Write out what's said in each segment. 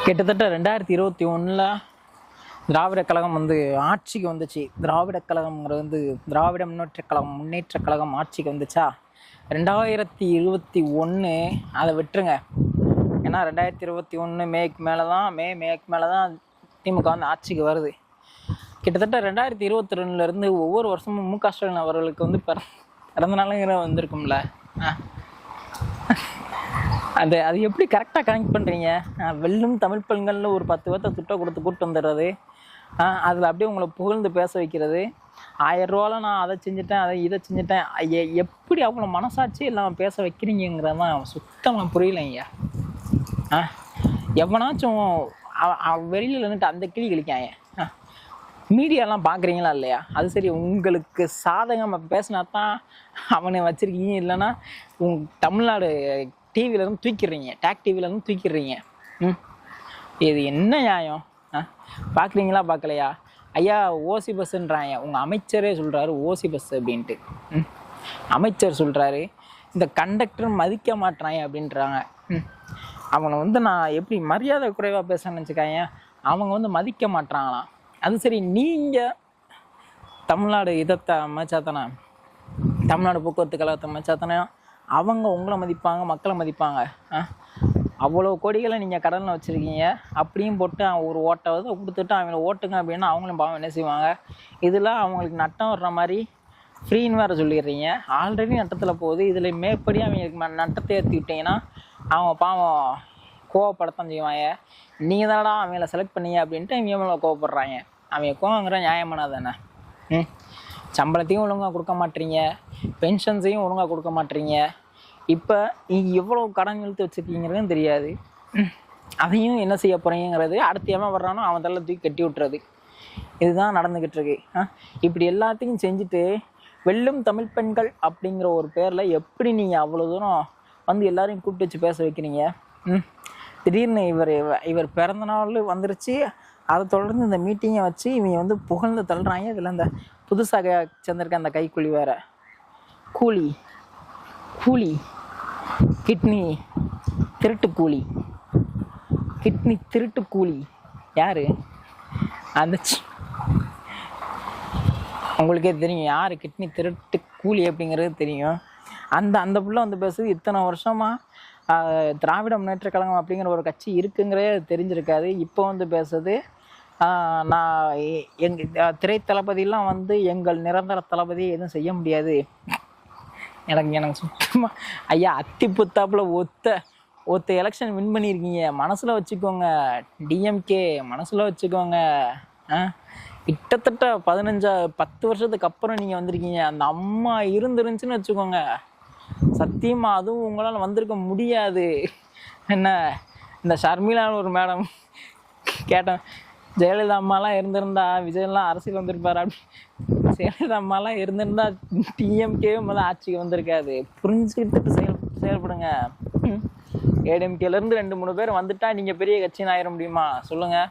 கிட்டத்தட்ட 2021 திராவிட கழகம் ஆட்சிக்கு வந்துச்சு. திராவிட கழகம்ங்கிறது திராவிட முன்னேற்ற கழகம் ஆட்சிக்கு வந்துச்சா. 2021 அதை விட்டுருங்க. ஏன்னா 2021 மேக்கு மேலே தான் திமுக ஆட்சிக்கு வருது. கிட்டத்தட்ட 2022 ஒவ்வொரு வருஷமும் மு.க. ஸ்டாலின் அவர்களுக்கு பிறந்த நாளுங்கிற வந்திருக்கும்ல. அது எப்படி கரெக்டாக கனெக்ட் பண்ணுறீங்க? வெல்லும் தமிழ் பெண்களில் ஒரு 10 பேர்த்த துட்டை கொடுத்து கூப்பிட்டு வந்துடுறது, அதில் அப்படியே உங்களை புகழ்ந்து பேச வைக்கிறது. 1000 ரூபாவில் நான் அதை செஞ்சுட்டேன், இதை செஞ்சுட்டேன். எப்படி அவங்கள மனசாட்சி இல்லாமல் பேச வைக்கிறீங்கிறதான் சுத்தமாக புரியலைங்க. எவனாச்சும் வெளியில் நின்றுட்டு அந்த கிளி கிழிக்காங்க. மீடியாலாம் பார்க்குறீங்களா இல்லையா? அது சரி, உங்களுக்கு சாதகமாக பேசினா தான் அவனை வச்சுருக்கீங்க. இல்லைன்னா தமிழ்நாடு டிவியிலேருந்து தூக்கிடுறீங்க, டேக் டிவியிலேருந்து தூக்கிடுறீங்க. இது என்ன நியாயம்? பார்க்குறீங்களா பார்க்கலையா? ஐயா ஓசி பஸ்ஸுன்றாங்க, உங்கள் அமைச்சரே சொல்கிறாரு ஓசி பஸ் அப்படின்ட்டு. அமைச்சர் சொல்கிறாரு இந்த கண்டக்டர் மதிக்க மாட்டுறாங்க அப்படின்றாங்க. அவனை நான் எப்படி மரியாதை குறைவாக பேசுகிறேன்னு வச்சுக்காங்க, அவங்க மதிக்க மாட்டுறாங்களாம். அது சரி, நீங்கள் தமிழ்நாடு இதத்தை அமைச்சா தானே, தமிழ்நாடு போக்குவரத்து கழகத்தை அமைச்சா தானே அவங்க உங்களை மதிப்பாங்க, மக்களை மதிப்பாங்க. அவ்வளோ கோடிகளை நீங்கள் கடனில் வச்சுருக்கீங்க. அப்படியும் போட்டு அவன் ஒரு ஓட்டை கொடுத்துட்டு அவங்கள ஓட்டுங்க அப்படின்னா அவங்களும் பாவம் என்ன செய்வாங்க? இதில் அவங்களுக்கு நட்டம் வர்ற மாதிரி ஃப்ரீன்னு வேறு சொல்லிடுறீங்க. ஆல்ரெடி நட்டத்தில் போகுது, இதில் மேற்படி அவங்களுக்கு நட்டத்தை ஏற்றி விட்டீங்கன்னா அவங்க பாவம் கோவப்படத்தான் செய்வாங்க. நீங்கள் தானடா அவங்கள செலக்ட் பண்ணீங்க அப்படின்ட்டு அவங்க மேலே கோவப்படுறாங்க. அவங்க கோவங்கிற நியாயமானது தானே? சம்பளத்தையும் ஒழுங்காக கொடுக்க மாட்டீங்க, பென்ஷன்ஸையும் ஒழுங்காக கொடுக்க மாட்டீங்க. இப்போ நீங்கள் எவ்வளோ கடன் இழுத்து வச்சுருக்கீங்கிறதும் தெரியாது. அதையும் என்ன செய்ய போகிறீங்கிறது அடுத்து எவன் வர்றானோ அவன் தள்ள தூக்கி கட்டி விட்டுறது. இதுதான் நடந்துக்கிட்டு இருக்கு. இப்படி எல்லாத்தையும் செஞ்சுட்டு வெல்லும் தமிழ் பெண்கள் அப்படிங்கிற ஒரு பேரில் எப்படி நீங்கள் அவ்வளோ தூரம் எல்லாரையும் கூப்பிட்டு வச்சு பேச வைக்கிறீங்க? திடீர்னு இவர் பிறந்த நாள் வந்துருச்சு, அதை தொடர்ந்து இந்த மீட்டிங்கை வச்சு இவங்க புகழ்ந்து தள்ளுறாங்க. இதில் இந்த புதுசாக சேர்ந்திருக்க அந்த கைக்கூலி வேற, கூலி கிட்னி திருட்டு கூலி யாரு? அந்த உங்களுக்கே தெரியும் யார் கிட்னி திருட்டு கூலி அப்படிங்கிறது தெரியும். அந்த பிள்ளை பேசுது இத்தனை வருஷமாக திராவிட முன்னேற்ற கழகம் அப்படிங்கிற ஒரு கட்சி இருக்குங்கிறே தெரிஞ்சிருக்காது. இப்போ பேசுது நான் திரை தளபதியெலாம் எங்கள் நிரந்தர தளபதி எதுவும் செய்ய முடியாது. எனக்கு சுத்தமாக ஐயா அத்தி புத்தாப்புல ஒத்த எலெக்ஷன் வின் பண்ணியிருக்கீங்க, மனசில் வச்சுக்கோங்க. டிஎம்கே மனசில் வச்சுக்கோங்க. கிட்டத்தட்ட 10 வருஷத்துக்கு அப்புறம் நீங்கள் வந்திருக்கீங்க. அந்த அம்மா இருந்துருந்துச்சுன்னு வச்சுக்கோங்க, சத்தியமாக அதுவும் உங்களால் வந்திருக்க முடியாது. என்ன இந்த ஷர்மிலான்னு ஒரு மேடம் கேட்டேன், ஜெயலலிதா அம்மாலாம் இருந்திருந்தா விஜயெல்லாம் அரசியல் வந்திருப்பார். அப்படி ஜெயலலிதா அம்மாலாம் இருந்திருந்தா டிஎம்கேவும் ஆட்சிக்கு வந்திருக்காது. புரிஞ்சுக்கிட்டு செயல்படுங்க. ஏடிஎம்கேலேருந்து 2-3 பேர் வந்துட்டா நீங்கள் பெரிய கட்சின்னு ஆயிட முடியுமா சொல்லுங்கள்?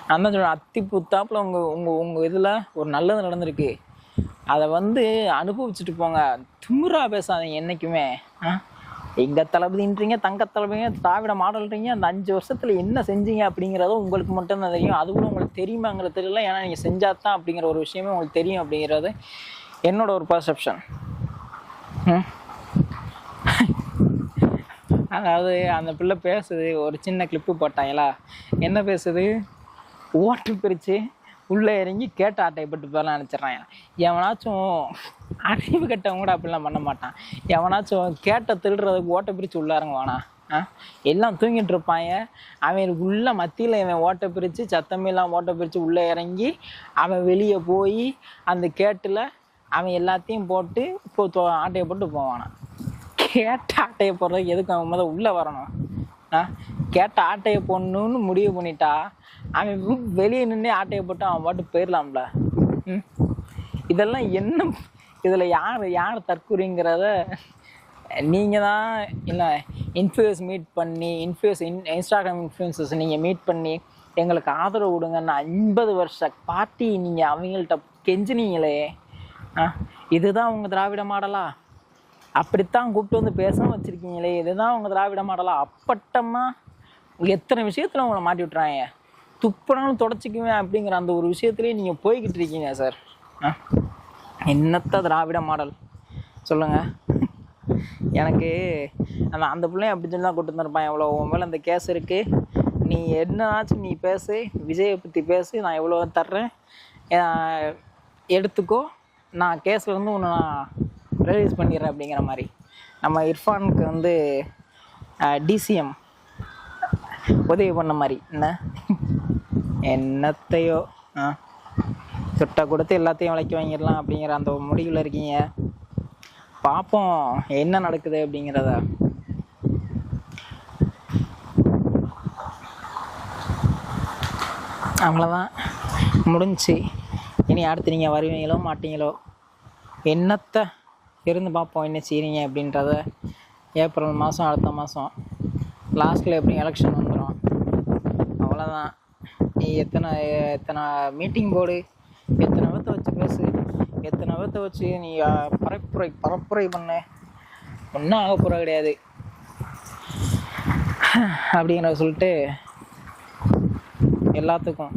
நான் தான் சொல்கிறேன், அத்தி புத்தாப்பில் உங்கள் இதில் ஒரு நல்லது நடந்திருக்கு, அதை அனுபவிச்சுட்டு போங்க. திமிரா பேசாதீங்க என்றைக்குமே. எங்கள் தளபதின்றீங்க, தங்க தளபதிங்க, திராவிட மாடல்ன்றீங்க. அந்த 5 வருஷத்தில் என்ன செஞ்சீங்க அப்படிங்கிறதும் உங்களுக்கு மட்டும்தான் தெரியும். அது கூட உங்களுக்கு தெரியுமாங்கிறது தெரியல. ஏன்னா நீங்கள் செஞ்சாதான் அப்படிங்கிற ஒரு விஷயமே உங்களுக்கு தெரியும் அப்படிங்கிறது என்னோட ஒரு பர்செப்ஷன். அதாவது அந்த பிள்ளை பேசுது, ஒரு சின்ன கிளிப்பு போட்டாங்களா, என்ன பேசுது? ஓட்டு பிரித்து உள்ளே இறங்கி கேட்ட ஆட்டைப்பட்டு போயெல்லாம் நினச்சிட்றாங்க. எவனாச்சும் அறிவு கட்டவங்க கூட அப்படிலாம் பண்ண மாட்டான். எவனாச்சும் கேட்ட திருடுறதுக்கு ஓட்டை பிரித்து உள்ளே இறங்குவானா? எல்லாம் தூங்கிட்டு இருப்பாங்க. அவனுக்கு உள்ள மத்தியில் இவன் ஓட்டை பிரித்து சத்தமெல்லாம் ஓட்டை பிரித்து உள்ளே இறங்கி அவன் வெளியே போய் அந்த கேட்டில் அவன் எல்லாத்தையும் போட்டு ஆட்டையை போட்டு போவானான். கேட்ட ஆட்டையை போடுறதுக்கு எதுக்கு அவன் உள்ளே வரணும்? கேட்ட ஆட்டையை போடணுன்னு முடிவு பண்ணிட்டா அவன் வெளியே நின்று ஆட்டையை போட்டு அவன் பாட்டு போயிடலாம்ல. இதெல்லாம் என்ன? இதில் யார் தற்கொலைங்கிறத நீங்கள் தான் இல்லை இன்ஃப்ளூயன்ஸ் மீட் பண்ணி இன்ஸ்டாகிராம் இன்ஃப்ளூயன்சஸ் நீங்கள் மீட் பண்ணி எங்களுக்கு ஆதரவு கொடுங்கன்னு 50 வருஷ பார்ட்டி நீங்கள் அவங்கள்ட்ட கெஞ்சினீங்களே. இதுதான் உங்கள் திராவிட மாடலா? அப்படித்தான் கூப்பிட்டு பேசவும் வச்சுருக்கீங்களே, இதுதான் உங்கள் திராவிட மாடலா? அப்பட்டமாக எத்தனை விஷயத்தில் உங்களை மாட்டி விட்டுறாங்க. துப்புனாலும் தொடச்சிக்குவேன் அப்படிங்கிற அந்த ஒரு விஷயத்துலேயே நீங்கள் போய்கிட்டு இருக்கீங்க சார். என்னத்த திராவிட மாடல் சொல்லுங்கள். எனக்கு அந்த பிள்ளையும் அப்படி சொல்லி தான் கூட்டு வந்துருப்பான். எவ்வளோ உன் மேலே அந்த கேஸ் இருக்குது, நீ என்னாச்சும் நீ பேசு, விஜயை பற்றி பேசு, நான் எவ்வளோ தர்றேன் எடுத்துக்கோ, நான் கேஸ்லேருந்து ஒன்று நான் ரிலீஸ் பண்ணிடுறேன் அப்படிங்கிற மாதிரி. நம்ம இர்ஃபானுக்கு வந்து டிசிஎம் உதவி பண்ண மாதிரி என்னத்தையோ சுட்டை கொடுத்து எல்லாத்தையும் விலைக்கு வாங்கிடலாம் அப்படிங்கிற அந்த முடிவில் இருக்கீங்க. பார்ப்போம் என்ன நடக்குது அப்படிங்கிறத. அவ்வளோதான், முடிஞ்சு. இனி அடுத்து நீங்கள் வருவீங்களோ மாட்டீங்களோ, என்னத்தை இருந்து பார்ப்போம் என்ன செய்கிறீங்க அப்படின்றத. ஏப்ரல் மாதம் அடுத்த மாதம் லாஸ்ட்டில் எப்படி எலெக்ஷன் வந்துடும். அவ்வளோதான். நீ எத்தனை மீட்டிங் போடு, எத்தனை பேர்த்த வச்சு பேசு, எத்தனை பேர்த்த வச்சு நீ பரப்புரை பண்ண, ஒன்றும் ஆக போகிற கிடையாது அப்படிங்கிற சொல்லிட்டு எல்லாத்துக்கும்